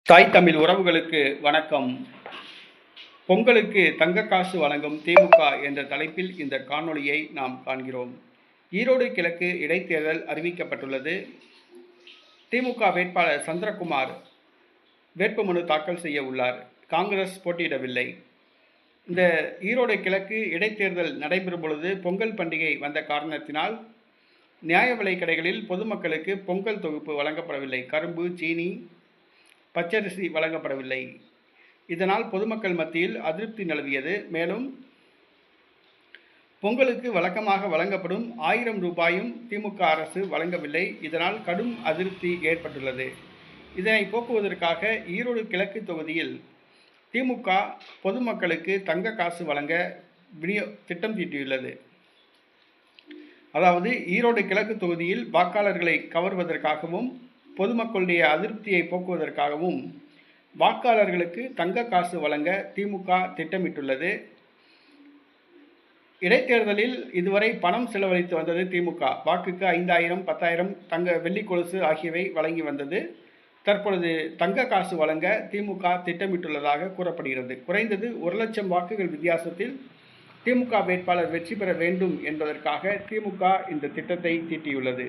தாய் தமிழ் உறவுகளுக்கு வணக்கம். பொங்கலுக்கு தங்க காசு வழங்கும் திமுக என்ற தலைப்பில் இந்த காணொளியை நாம் காண்கிறோம். ஈரோடு கிழக்கு இடைத்தேர்தல் அறிவிக்கப்பட்டுள்ளது. திமுக வேட்பாளர் சந்திரகுமார் வேட்புமனு தாக்கல் செய்ய உள்ளார். காங்கிரஸ் போட்டியிடவில்லை. இந்த ஈரோடு கிழக்கு இடைத்தேர்தல் நடைபெறும் பொழுது பொங்கல் பண்டிகை வந்த காரணத்தினால் நியாய விலைக் கடைகளில் பொதுமக்களுக்கு பொங்கல் தொகுப்பு வழங்கப்படவில்லை. கரும்பு, சீனி, பச்சரிசி வழங்கப்படவில்லை. இதனால் பொதுமக்கள் மத்தியில் அதிருப்தி நிலவியது. மேலும் பொங்கலுக்கு வழக்கமாக வழங்கப்படும் 1000 ரூபாயும் திமுக அரசு வழங்கவில்லை. இதனால் கடும் அதிருப்தி ஏற்பட்டுள்ளது. இதனை போக்குவதற்காக ஈரோடு கிழக்கு தொகுதியில் திமுக பொதுமக்களுக்கு தங்க காசு வழங்க திட்டம் தீட்டியுள்ளது. அதாவது ஈரோடு கிழக்கு தொகுதியில் வாக்காளர்களை கவர்வதற்காகவும் பொதுமக்களுடைய அதிருப்தியை போக்குவதற்காகவும் வாக்காளர்களுக்கு தங்க காசு வழங்க திமுக திட்டமிட்டுள்ளது. இடைத்தேர்தலில் இதுவரை பணம் செலவழித்து வந்தது திமுக. வாக்குக்கு 5000, 10,000 தங்க வெள்ளி கொலுசு ஆகியவை வழங்கி வந்தது. தற்பொழுது தங்க காசு வழங்க திமுக திட்டமிட்டுள்ளதாக கூறப்படுகிறது. குறைந்தது 1 லட்சம் வாக்குகள் வித்தியாசத்தில் திமுக வேட்பாளர் வெற்றி பெற வேண்டும் என்பதற்காக திமுக இந்த திட்டத்தை தீட்டியுள்ளது.